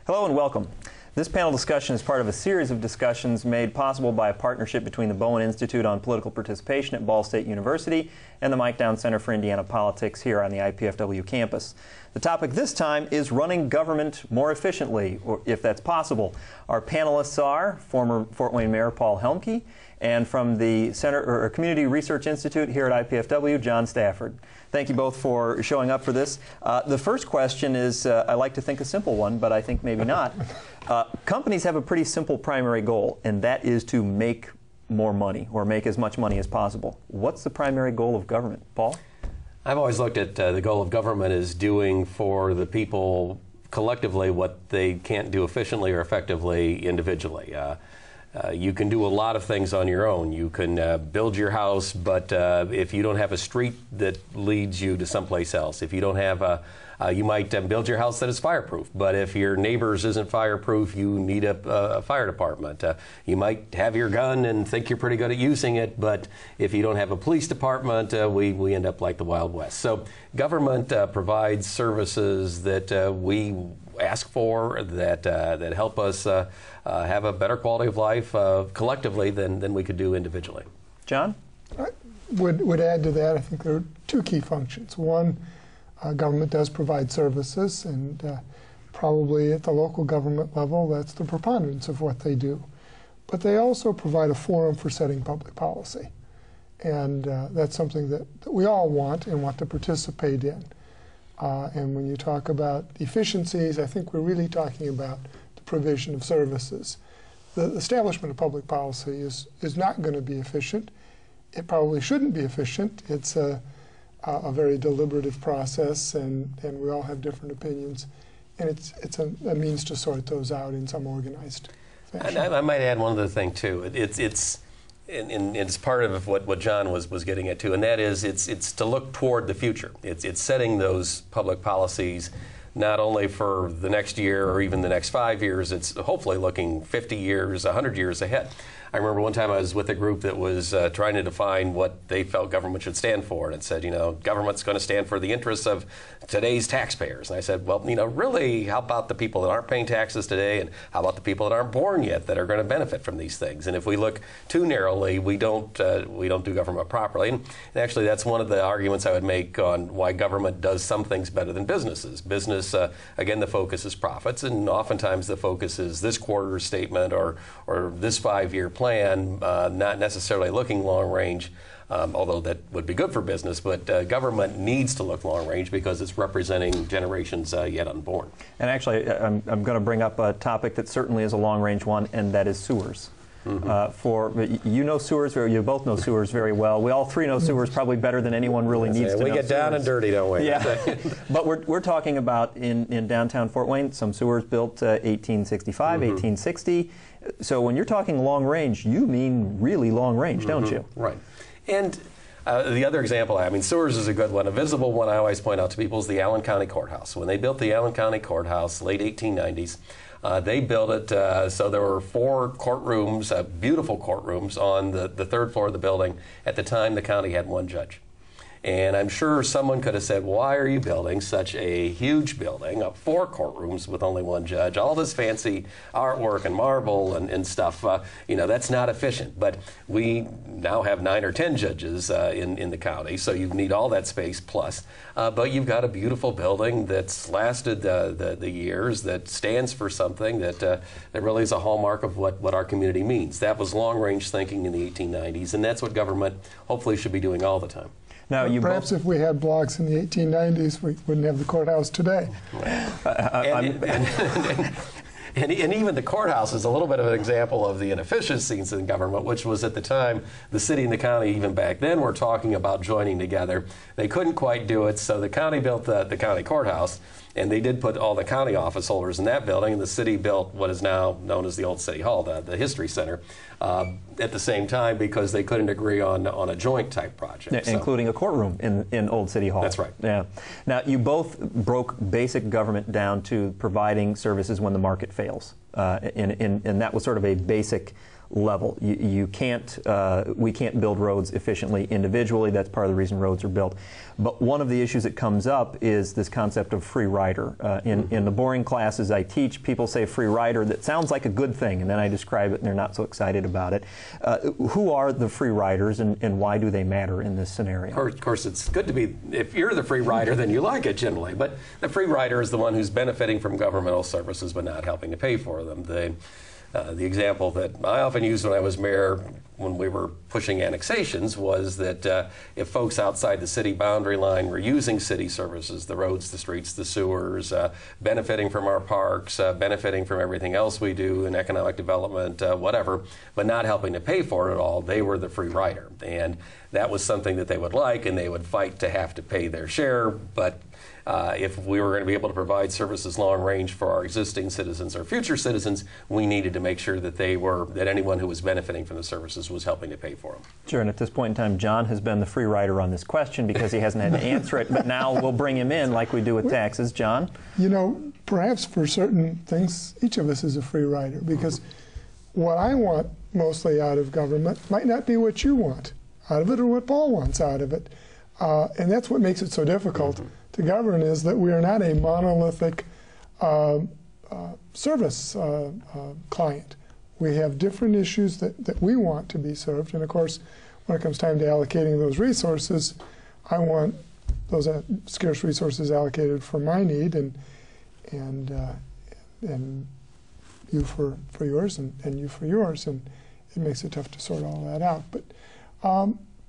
Hello and welcome. This panel discussion is part of a series of discussions made possible by a partnership between the Bowen Institute on Political Participation at Ball State University and the Mike Down Center for Indiana Politics here on the IPFW campus. The topic this time is running government more efficiently, or if that's possible. Our panelists are former Fort Wayne Mayor Paul Helmke, and from the Community Research Institute here at IPFW, John Stafford. Thank you both for showing up for this. The first question is, I like to think a simple one, but I think maybe not. Companies have a pretty simple primary goal, and that is to make more money, or make as much money as possible. What's the primary goal of government? Paul? I've always looked at the goal of government as doing for the people collectively what they can't do efficiently or effectively individually. You can do a lot of things on your own. You can build your house, but if you don't have a street that leads you to someplace else, if you don't have you might build your house that is fireproof, but if your neighbor's isn't fireproof, you need a fire department. You might have your gun and think you're pretty good at using it, but if you don't have a police department, we end up like the Wild West. So government provides services that we ask for, that help us have a better quality of life collectively than we could do individually. John? I would add to that, I think there are two key functions. One, government does provide services, and probably at the local government level, that's the preponderance of what they do. But they also provide a forum for setting public policy. And that's something that we all want and want to participate in. And when you talk about efficiencies, I think we're really talking about the provision of services. The establishment of public policy is not going to be efficient. It probably shouldn't be efficient. It's a very deliberative process, and we all have different opinions. And it's a means to sort those out in some organized fashion. And I might add one other thing, too. It's part of what John was getting at, too, and that is it's to look toward the future. It's setting those public policies not only for the next year or even the next 5 years, it's hopefully looking 50 years, 100 years ahead. I remember one time I was with a group that was trying to define what they felt government should stand for, and it said, government's going to stand for the interests of today's taxpayers. And I said, well, really, how about the people that aren't paying taxes today, and how about the people that aren't born yet that are going to benefit from these things? And if we look too narrowly, we don't do government properly. And actually, that's one of the arguments I would make on why government does some things better than businesses. Business, again, the focus is profits, and oftentimes the focus is this quarter's statement or this 5-year plan, not necessarily looking long range, although that would be good for business, but government needs to look long range because it's representing generations yet unborn. And actually, I'm going to bring up a topic that certainly is a long range one, and that is sewers. Mm-hmm. You know sewers, or you both know sewers very well. We all three know sewers probably better than anyone really needs to know. We get down and dirty, don't we? Yeah. But we're talking about in downtown Fort Wayne, some sewers built 1865, 1860. So when you're talking long range, you mean really long range, don't you? Right. And the other example, sewers is a good one. A visible one I always point out to people is the Allen County Courthouse. When they built the Allen County Courthouse, late 1890s, they built it so there were 4 courtrooms, beautiful courtrooms, on the 3rd floor of the building. At the time, the county had 1 judge. And I'm sure someone could have said, why are you building such a huge building, 4 courtrooms with only 1 judge, all this fancy artwork and marble and stuff, that's not efficient. But we now have 9 or 10 judges in the county, so you need all that space plus. But you've got a beautiful building that's lasted the years, that stands for something that really is a hallmark of what our community means. That was long-range thinking in the 1890s, and that's what government hopefully should be doing all the time. Now, perhaps if we had blocks in the 1890s, we wouldn't have the courthouse today. And even the courthouse is a little bit of an example of the inefficiencies in government, which was at the time the city and the county, even back then, were talking about joining together. They couldn't quite do it, so the county built the county courthouse, and they did put all the county office holders in that building, and the city built what is now known as the old City Hall, the History Center, at the same time, because they couldn't agree on a joint type project. Yeah, including a courtroom in Old City Hall. That's right. Yeah. Now, you both broke basic government down to providing services when the market fails, and that was sort of a basic level. We can't build roads efficiently individually. That's part of the reason roads are built. But one of the issues that comes up is this concept of free rider. In the boring classes I teach, people say free rider. That sounds like a good thing, and then I describe it and they're not so excited about it. Who are the free riders, and why do they matter in this scenario? Of course, it's good to be, if you're the free rider, then you like it generally. But the free rider is the one who's benefiting from governmental services but not helping to pay for them. The example that I often used when I was mayor, when we were pushing annexations, was that if folks outside the city boundary line were using city services, the roads, the streets, the sewers, benefiting from our parks, benefiting from everything else we do in economic development, whatever, but not helping to pay for it all, they were the free rider. And that was something that they would like, and they would fight to have to pay their share. But if we were going to be able to provide services long range for our existing citizens or future citizens, we needed to make sure that that anyone who was benefiting from the services was helping to pay for them. Sure, and at this point in time, John has been the free rider on this question because he hasn't had to answer it, but now we'll bring him in like we do with taxes. John? You know, perhaps for certain things, each of us is a free rider, because what I want mostly out of government might not be what you want out of it or what Paul wants out of it. And that's what makes it so difficult to govern, is that we are not a monolithic service client. We have different issues that we want to be served, and of course, when it comes time to allocating those resources, I want those scarce resources allocated for my need, and you for yours, and you for yours, and it makes it tough to sort all that out. But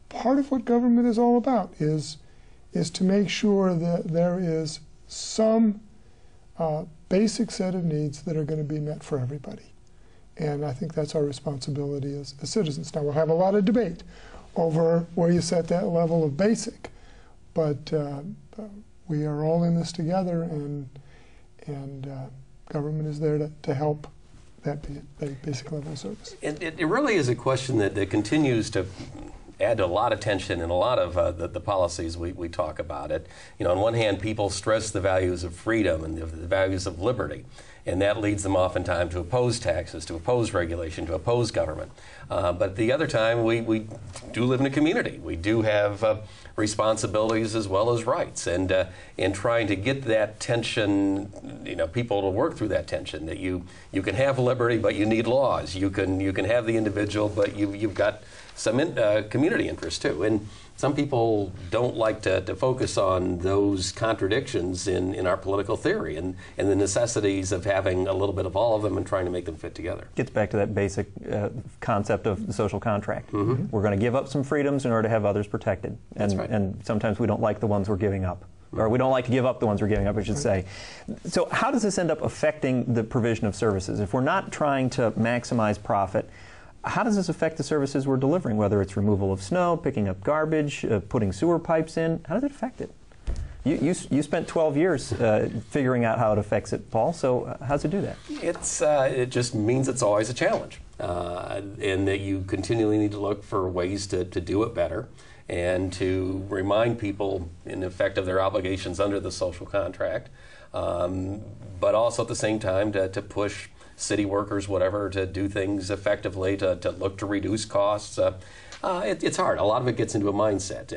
part of what government is all about is to make sure that there is some basic set of needs that are going to be met for everybody. And I think that's our responsibility as citizens. Now, we'll have a lot of debate over where you set that level of basic, but we are all in this together, and government is there to help that basic level of service. It really is a question that continues to add to a lot of tension in a lot of the policies we talk about. It, on one hand, people stress the values of freedom and the values of liberty, and that leads them oftentimes to oppose taxes, to oppose regulation, to oppose government. But the other time, we do live in a community. We do have responsibilities as well as rights, and in trying to get that tension, people to work through that tension, that you can have liberty, but you need laws. You can have the individual, but you've got some community interest too. And some people don't like to focus on those contradictions in our political theory and the necessities of having a little bit of all of them and trying to make them fit together. Gets back to that basic concept of the social contract. We're going to give up some freedoms in order to have others protected. And, That's right. And sometimes we don't like the ones we're giving up. Or we don't like to give up the ones we're giving up, I should say. So how does this end up affecting the provision of services? If we're not trying to maximize profit, how does this affect the services we're delivering, whether it's removal of snow, picking up garbage, putting sewer pipes in? How does it affect it? You spent 12 years figuring out how it affects it, Paul, so how does it do that? It just means it's always a challenge, and that you continually need to look for ways to do it better and to remind people, in effect, of their obligations under the social contract, but also at the same time to push city workers, whatever, to do things effectively, to look to reduce costs. It's hard. A lot of it gets into a mindset.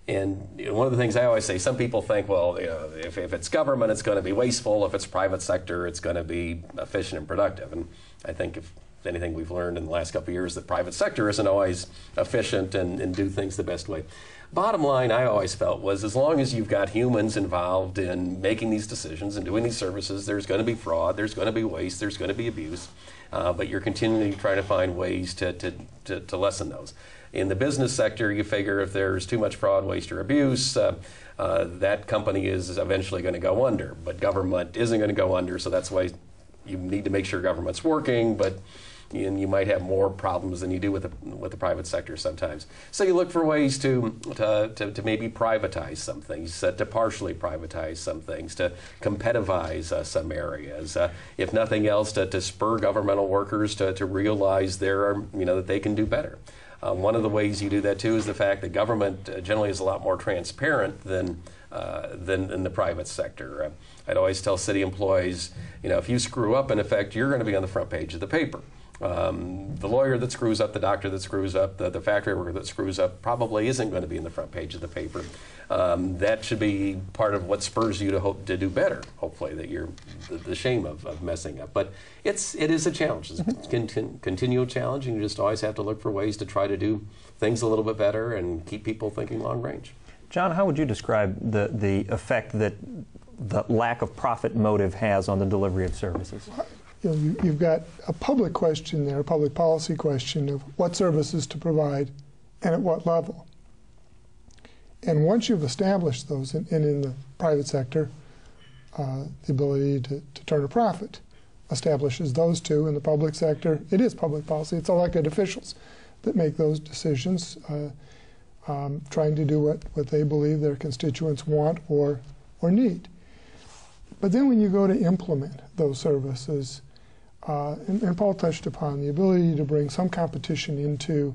And one of the things I always say, some people think, well, if it's government, it's going to be wasteful. If it's private sector, it's going to be efficient and productive. And I think if anything we've learned in the last couple of years, the private sector isn't always efficient and do things the best way. Bottom line, I always felt, was as long as you've got humans involved in making these decisions and doing these services, there's going to be fraud, there's going to be waste, there's going to be abuse, but you're continually trying to find ways to lessen those. In the business sector, you figure if there's too much fraud, waste, or abuse, that company is eventually going to go under, but government isn't going to go under, so that's why you need to make sure government's working, but you might have more problems than you do with the private sector sometimes. So you look for ways to maybe privatize some things, to partially privatize some things, to competitivize some areas. If nothing else, to spur governmental workers to realize that they can do better. One of the ways you do that too is the fact that government generally is a lot more transparent than in the private sector. I'd always tell city employees, if you screw up, in effect, you're going to be on the front page of the paper. The lawyer that screws up, the doctor that screws up, the factory worker that screws up probably isn't going to be in the front page of the paper. That should be part of what spurs you to hope to do better, hopefully, that you're the shame of messing up. But it is a challenge. It's a continual challenge, and you just always have to look for ways to try to do things a little bit better and keep people thinking long range. John, how would you describe the effect that the lack of profit motive has on the delivery of services? You've got a public question there, a public policy question of what services to provide and at what level. And once you've established those, and in the private sector, the ability to turn a profit establishes those two. In the public sector, it is public policy. It's elected officials that make those decisions, trying to do what they believe their constituents want or need. But then when you go to implement those services, and Paul touched upon the ability to bring some competition into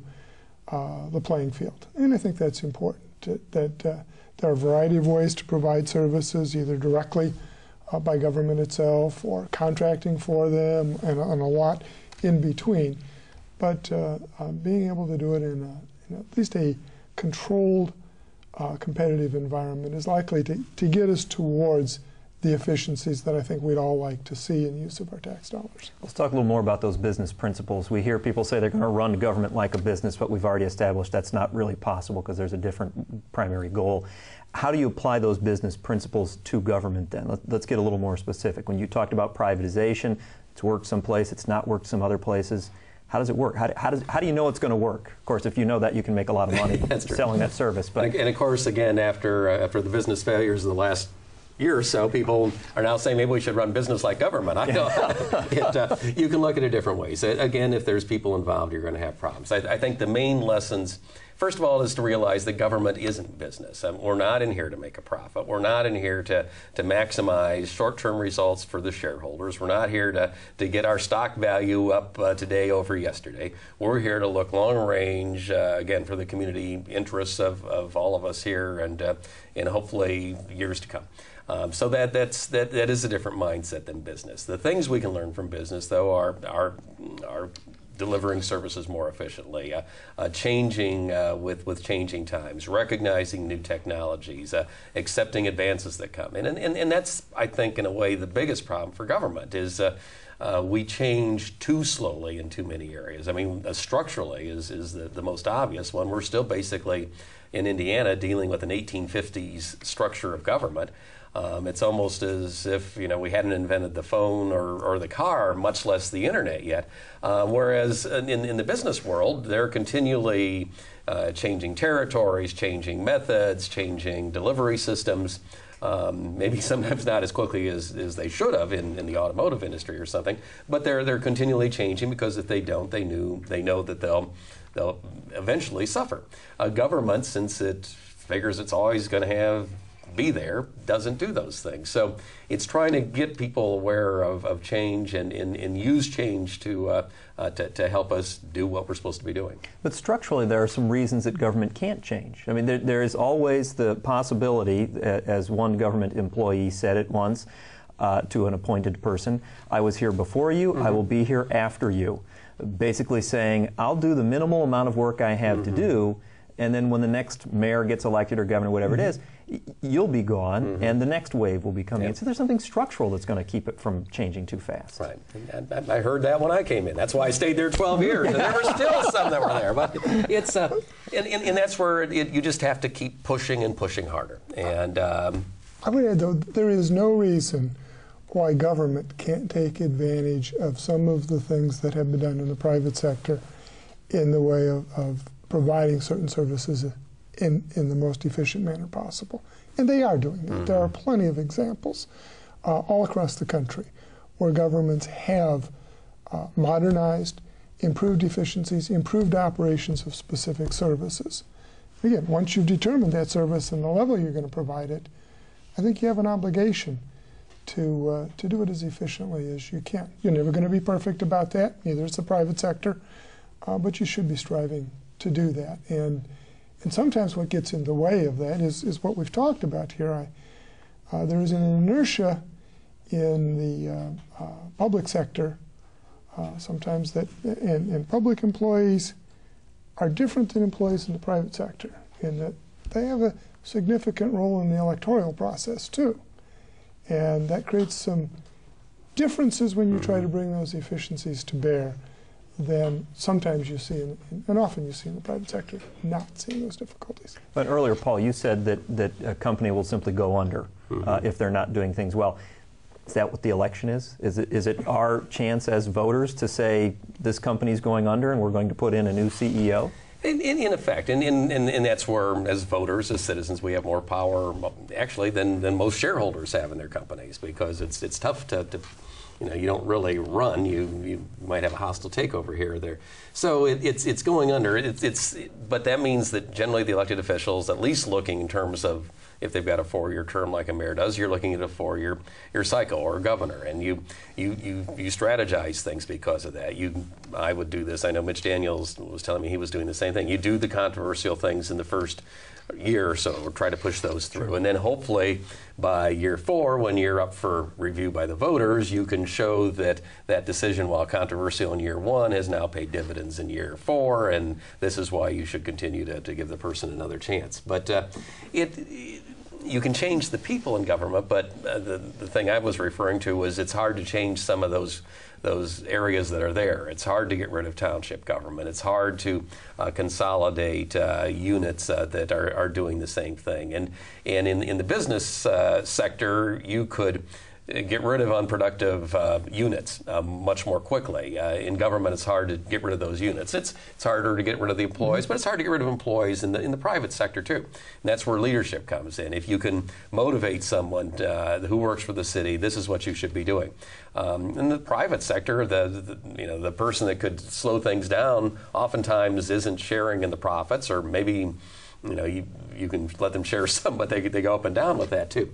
the playing field. And I think that's important, that there are a variety of ways to provide services, either directly by government itself or contracting for them, and a lot in between. But being able to do it in at least a controlled, competitive environment is likely to get us towards the efficiencies that I think we'd all like to see in use of our tax dollars. Let's talk a little more about those business principles. We hear people say they're going to run government like a business, but we've already established that's not really possible because there's a different primary goal. How do you apply those business principles to government then? Let's get a little more specific. When you talked about privatization, it's worked someplace, it's not worked some other places. How does it work? How do you know it's going to work? Of course, if you know that, you can make a lot of money selling that service. But and of course, again, after the business failures of the last year or so, people are now saying maybe we should run business like government. I know you can look at it different ways. Again, if there's people involved, you're going to have problems. I think the main lessons, first of all, is to realize that government isn't business. We're not in here to make a profit. We're not in here to maximize short-term results for the shareholders. We're not here to get our stock value up today over yesterday. We're here to look long range, again, for the community interests of all of us here and hopefully years to come. So that is a different mindset than business. The things we can learn from business, though, are delivering services more efficiently, changing with changing times, recognizing new technologies, accepting advances that come in. And that's, I think, in a way, the biggest problem for government is we change too slowly in too many areas. I mean, structurally is the most obvious one. We're still basically, in Indiana, dealing with an 1850s structure of government. It's almost as if we hadn't invented the phone or the car, much less the internet yet. Whereas in the business world, they're continually changing territories, changing methods, changing delivery systems. Maybe sometimes not as quickly as they should have in the automotive industry or something. But they're continually changing because if they don't, they know that they'll eventually suffer. Government, since it figures it's always going to be there, doesn't do those things. So it's trying to get people aware of change and use change to help us do what we're supposed to be doing. But structurally, there are some reasons that government can't change. I mean, there is always the possibility, as one government employee said it once to an appointed person, I was here before you, I will be here after you. Basically saying, I'll do the minimal amount of work I have to do, and then when the next mayor gets elected or governor, whatever it is, you'll be gone, and the next wave will be coming in. So there's something structural that's going to keep it from changing too fast. Right. And I heard that when I came in. That's why I stayed there 12 years. And there were still some that were there. But it's and that's where you just have to keep pushing and pushing harder. And I would add, though, there is no reason why government can't take advantage of some of the things that have been done in the private sector in the way of providing certain services in the most efficient manner possible. And they are doing that. There are plenty of examples all across the country where governments have modernized, improved efficiencies, improved operations of specific services. Again, once you've determined that service and the level you're going to provide it, I think you have an obligation to do it as efficiently as you can. You're never going to be perfect about that, neither is the private sector, but you should be striving to do that. And sometimes what gets in the way of that is what we've talked about here. There is an inertia in the public sector sometimes that, and public employees are different than employees in the private sector in that they have a significant role in the electoral process too. And that creates some differences when you try to bring those efficiencies to bear than sometimes you see, and often you see in the private sector, not seeing those difficulties. But earlier, Paul, you said that a company will simply go under if they're not doing things well. Is that what the election is? Is it our chance as voters to say this company's going under and we're going to put in a new CEO? In effect, and that's where, as voters, as citizens, we have more power, actually, than most shareholders have in their companies, because it's tough to you don't really run. You might have a hostile takeover here or there. So it's going under. But that means that generally the elected officials, at least looking in terms of if they've got a 4-year term like a mayor does, you're looking at a 4-year cycle, or a governor, and you strategize things because of that. I would do this. I know Mitch Daniels was telling me he was doing the same thing. You do the controversial things in the first year or so, or try to push those through, and then hopefully by year 4, when you're up for review by the voters, you can show that that decision, while controversial in year 1, has now paid dividends in year 4, and this is why you should continue to give the person another chance. But you can change the people in government, but the thing I was referring to was it's hard to change some of those areas that are there. It's hard to get rid of township government. It's hard to consolidate units that are doing the same thing. And in the business sector, you could get rid of unproductive units much more quickly. In government, it's hard to get rid of those units. It's harder to get rid of the employees, but it's hard to get rid of employees in the private sector too. And that's where leadership comes in. If you can motivate someone who works for the city, this is what you should be doing. In the private sector, the person that could slow things down oftentimes isn't sharing in the profits, or maybe you can let them share some, but they go up and down with that too.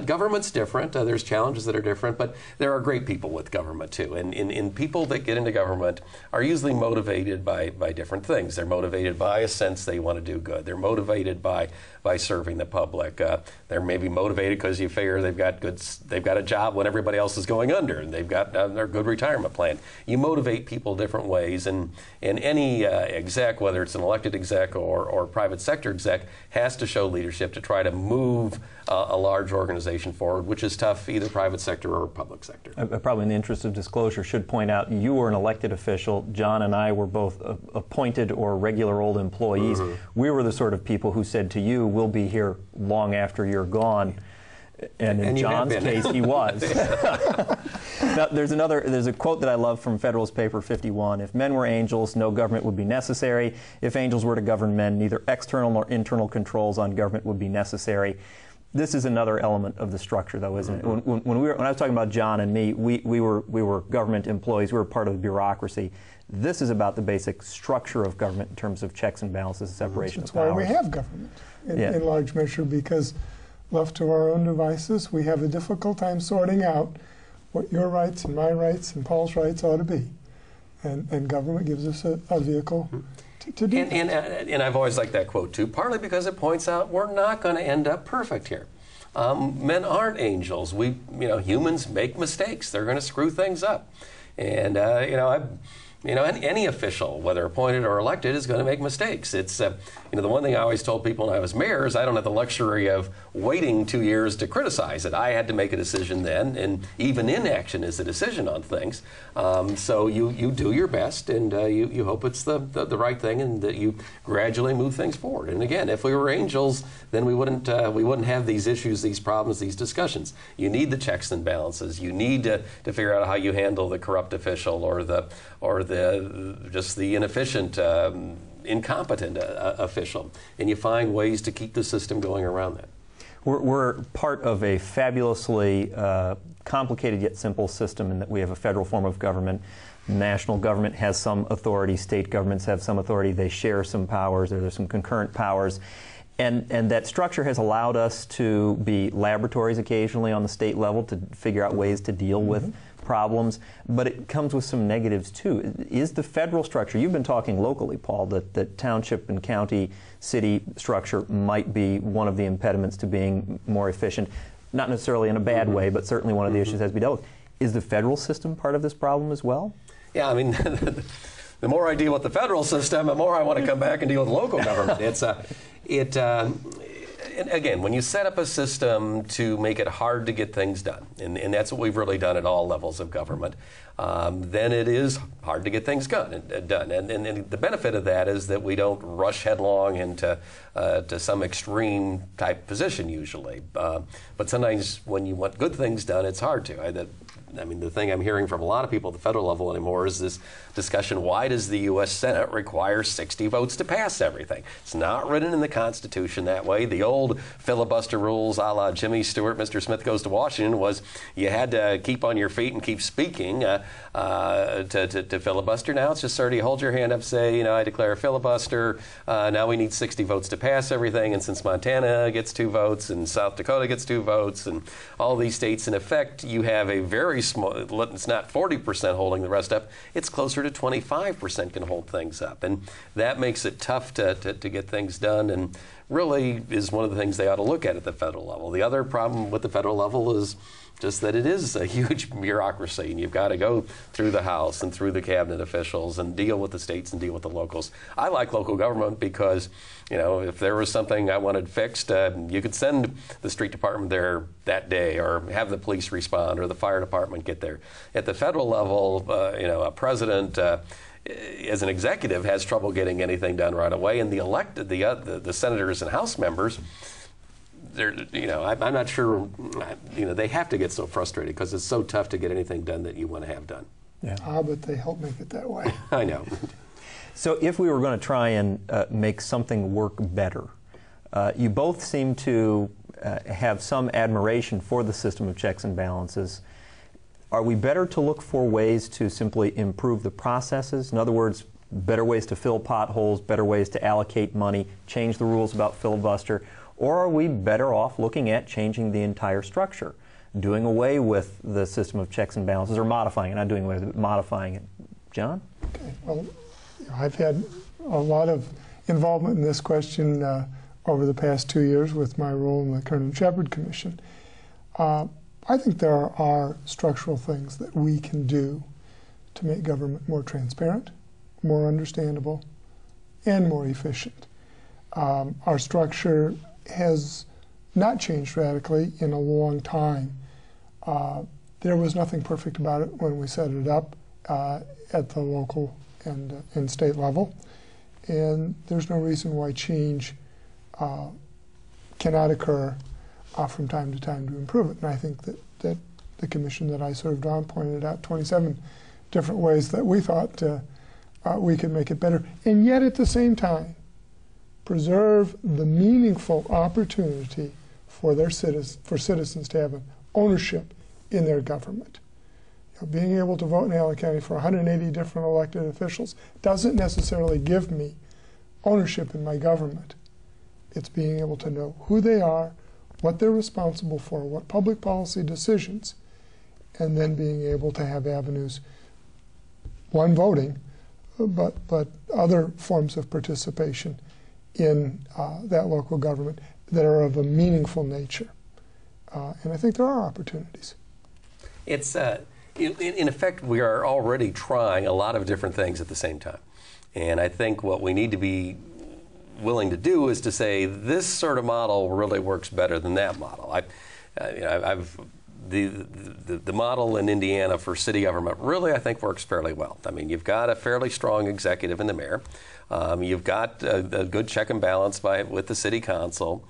Government's different. There's challenges that are different, but there are great people with government too. And people that get into government are usually motivated by different things. They're motivated by a sense they want to do good. They're motivated by serving the public. They're maybe motivated because you figure they've got a job when everybody else is going under, and they've got their good retirement plan. You motivate people different ways, and any exec, whether it's an elected exec or private sector exec, has to show leadership to try to move a large organization forward, which is tough, either private sector or public sector. Probably in the interest of disclosure, should point out you were an elected official. John and I were both appointed or regular old employees. We were the sort of people who said to you, we'll be here long after you're gone. And in John's case, he was. Now, there's a quote that I love from Federalist Paper 51. If men were angels, no government would be necessary. If angels were to govern men, neither external nor internal controls on government would be necessary. This is another element of the structure, though, isn't it? When I was talking about John and me, we were government employees. We were part of the bureaucracy. This is about the basic structure of government in terms of checks and balances and separation of powers. That's why we have government in large measure, because left to our own devices, we have a difficult time sorting out what your rights and my rights and Paul's rights ought to be. And government gives us a vehicle to do that. And I've always liked that quote, too, partly because it points out we're not going to end up perfect here. Men aren't angels. Humans make mistakes. They're going to screw things up. And, any official, whether appointed or elected, is going to make mistakes. It's, the one thing I always told people when I was mayor is I don't have the luxury of waiting 2 years to criticize it. I had to make a decision then, and even inaction is a decision on things. So you do your best, and you hope it's the right thing, and that you gradually move things forward. And again, if we were angels, then we wouldn't have these issues, these problems, these discussions. You need the checks and balances. You need to figure out how you handle the corrupt official or the inefficient, incompetent official, and you find ways to keep the system going around that. We're part of a fabulously complicated yet simple system in that we have a federal form of government. National government has some authority, state governments have some authority, they share some powers, or there's some concurrent powers. And that structure has allowed us to be laboratories occasionally on the state level to figure out ways to deal with problems, but it comes with some negatives too. Is the federal structure, you've been talking locally, Paul, that township and county city structure might be one of the impediments to being more efficient, not necessarily in a bad way, but certainly one of the issues that has to be dealt with. Is the federal system part of this problem as well? Yeah, I mean, the more I deal with the federal system, the more I want to come back and deal with local government. And again, when you set up a system to make it hard to get things done, and that's what we've really done at all levels of government, then it is hard to get things done. And the benefit of that is that we don't rush headlong into to some extreme type position usually. But sometimes when you want good things done, it's hard to. I mean, the thing I'm hearing from a lot of people at the federal level anymore is this discussion, why does the U.S. Senate require 60 votes to pass everything? It's not written in the Constitution that way. The old filibuster rules a la Jimmy Stewart, Mr. Smith Goes to Washington was you had to keep on your feet and keep speaking to filibuster. Now it's just sort of you hold your hand up, say, I declare a filibuster. Now we need 60 votes to pass everything. And since Montana gets 2 votes and South Dakota gets 2 votes and all these states, in effect, you have a very small, it's not 40% holding the rest up, it's closer to 25% can hold things up. And that makes it tough to get things done, and really is one of the things they ought to look at the federal level. The other problem with the federal level is just that it is a huge bureaucracy, and you've got to go through the House and through the cabinet officials and deal with the states and deal with the locals. I like local government because, if there was something I wanted fixed, you could send the street department there that day, or have the police respond, or the fire department get there. At the federal level, a president, as an executive, has trouble getting anything done right away, and the elected, the senators and House members, I'm not sure, they have to get so frustrated because it's so tough to get anything done that you want to have done. Yeah. But they help make it that way. I know. So if we were going to try and make something work better, you both seem to have some admiration for the system of checks and balances. Are we better to look for ways to simply improve the processes? In other words, better ways to fill potholes, better ways to allocate money, change the rules about filibuster? Or are we better off looking at changing the entire structure, doing away with the system of checks and balances, or modifying it, not doing away with it, modifying it? John? Okay. Well, I've had a lot of involvement in this question over the past 2 years with my role in the Curtin Shepard Commission. I think there are structural things that we can do to make government more transparent, more understandable, and more efficient. Our structure has not changed radically in a long time. There was nothing perfect about it when we set it up at the local and state level, and there's no reason why change cannot occur from time to time to improve it. And I think that the commission that I served on pointed out 27 different ways that we thought we could make it better, and yet at the same time preserve the meaningful opportunity for citizens to have an ownership in their government. Being able to vote in Allen County for 180 different elected officials doesn't necessarily give me ownership in my government. It's being able to know who they are, what they're responsible for, what public policy decisions, and then being able to have avenues, one, voting, but other forms of participation in that local government that are of a meaningful nature. And I think there are opportunities. It's, in effect, we are already trying a lot of different things at the same time. And I think what we need to be willing to do is to say this sort of model really works better than that model. The model in Indiana for city government really, I think, works fairly well. I mean, you've got a fairly strong executive in the mayor. You've got a good check and balance with the city council.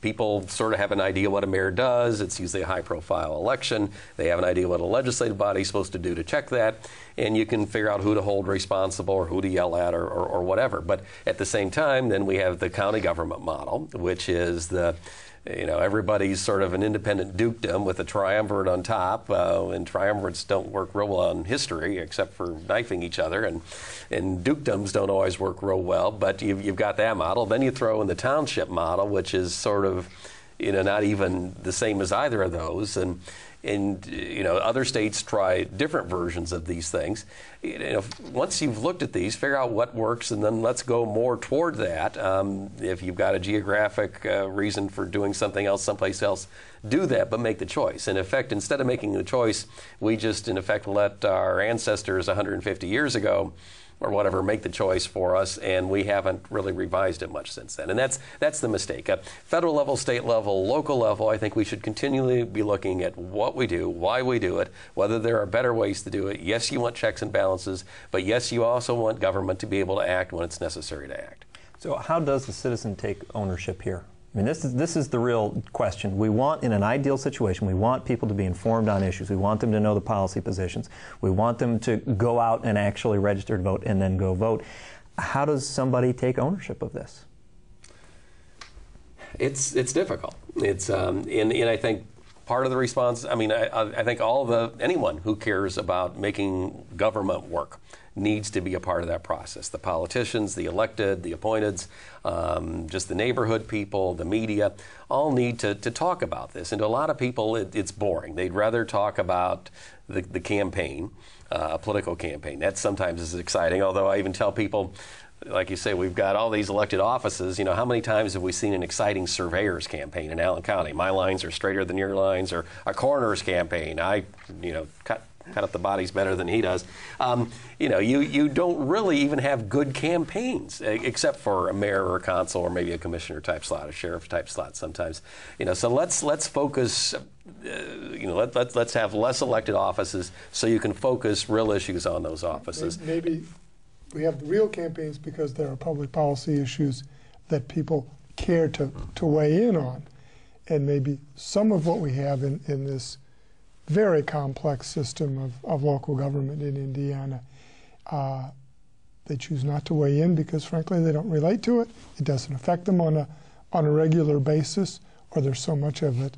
People sort of have an idea what a mayor does. It's usually a high-profile election. They have an idea what a legislative body is supposed to do to check that, and you can figure out who to hold responsible or who to yell at or whatever. But at the same time, then we have the county government model, which is everybody's sort of an independent dukedom with a triumvirate on top, and triumvirates don't work real well in history except for knifing each other, and dukedoms don't always work real well, but you've got that model. Then you throw in the township model, which is sort of not even the same as either of those, and other states try different versions of these things. Once you've looked at these, figure out what works, and then let's go more toward that. If you've got a geographic reason for doing something else someplace else, do that, but make the choice. In effect, instead of making the choice, we just, in effect, let our ancestors 150 years ago or whatever make the choice for us, and we haven't really revised it much since then. And that's the mistake. Federal level, state level, local level, I think we should continually be looking at what we do, why we do it, whether there are better ways to do it. Yes, you want checks and balances, but yes, you also want government to be able to act when it's necessary to act. So how does the citizen take ownership here? I mean, this is the real question. We want, in an ideal situation, we want people to be informed on issues. We want them to know the policy positions. We want them to go out and actually register to vote and then go vote. How does somebody take ownership of this? It's difficult. It's and I think part of the response. I mean, I think anyone who cares about making government work needs to be a part of that process. The politicians, the elected, the appointeds, just the neighborhood people, the media, all need to talk about this. And to a lot of people, it's boring. They'd rather talk about the campaign, a political campaign. That sometimes is exciting, although I even tell people, like you say, we've got all these elected offices. How many times have we seen an exciting surveyor's campaign in Allen County? My lines are straighter than your lines, or a coroner's campaign. I, cut up the bodies better than he does. You don't really even have good campaigns, except for a mayor or a consul or maybe a commissioner type slot, a sheriff type slot sometimes. So let's focus. Let's have less elected offices so you can focus real issues on those offices. Maybe we have real campaigns because there are public policy issues that people care to weigh in on, and maybe some of what we have in this very complex system of local government in Indiana, they choose not to weigh in because, frankly, they don't relate to it. It doesn't affect them on a regular basis, or there's so much of it,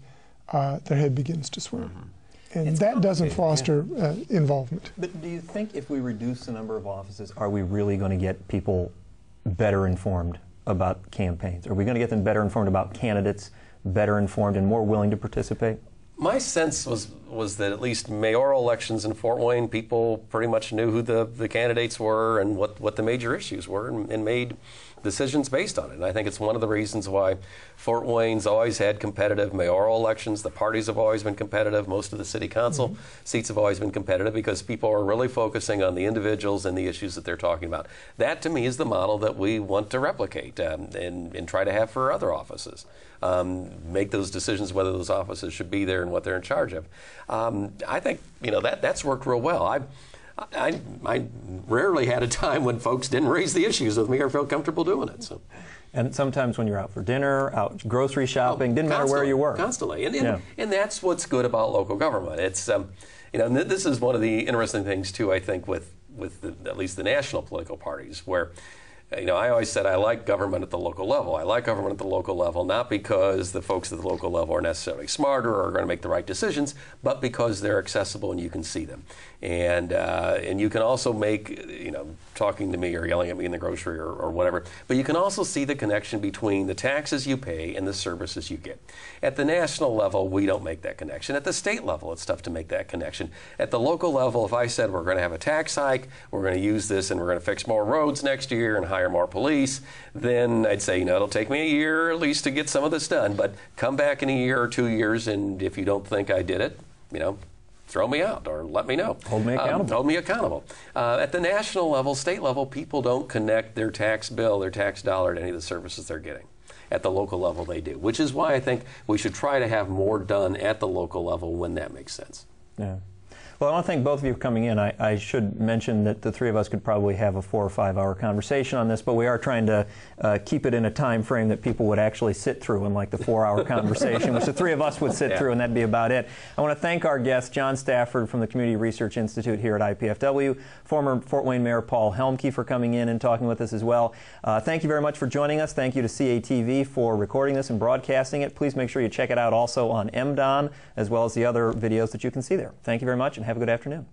their head begins to swim. Mm-hmm. And that doesn't foster involvement. But do you think if we reduce the number of offices, are we really going to get people better informed about campaigns? Are we going to get them better informed about candidates, better informed and more willing to participate? My sense was that at least mayoral elections in Fort Wayne, people pretty much knew who the candidates were and what the major issues were, and made decisions based on it. And I think it's one of the reasons why Fort Wayne's always had competitive mayoral elections. The parties have always been competitive. Most of the city council seats have always been competitive because people are really focusing on the individuals and the issues that they're talking about. That, to me, is the model that we want to replicate and try to have for other offices. Make those decisions whether those offices should be there and what they're in charge of. I think that's worked real well. I rarely had a time when folks didn't raise the issues with me or felt comfortable doing it. So. And sometimes when you're out for dinner, out grocery shopping, didn't matter where you were. Constantly. And that's what's good about local government. It's and this is one of the interesting things too, I think, with at least the national political parties, where I always said I like government at the local level. I like government at the local level not because the folks at the local level are necessarily smarter or are going to make the right decisions, but because they're accessible and you can see them. And you can also make, talking to me or yelling at me in the grocery or whatever, but you can also see the connection between the taxes you pay and the services you get. At the national level, we don't make that connection. At the state level, it's tough to make that connection. At the local level, if I said we're going to have a tax hike, we're going to use this and we're going to fix more roads next year and hire more police, then I'd say, it'll take me a year at least to get some of this done, but come back in a year or 2 years, and if you don't think I did it, throw me out or let me know. Hold me accountable. Hold me accountable. At the national level, state level, people don't connect their tax bill, their tax dollar to any of the services they're getting. At the local level, they do, which is why I think we should try to have more done at the local level when that makes sense. Yeah. Well, I want to thank both of you for coming in. I should mention that the three of us could probably have a 4 or 5 hour conversation on this, but we are trying to keep it in a time frame that people would actually sit through in like the 4-hour conversation, which the three of us would sit through, and that'd be about it. I want to thank our guest, John Stafford from the Community Research Institute here at IPFW, former Fort Wayne Mayor Paul Helmke for coming in and talking with us as well. Thank you very much for joining us. Thank you to CATV for recording this and broadcasting it. Please make sure you check it out also on MDON, as well as the other videos that you can see there. Thank you very much, and have a good afternoon.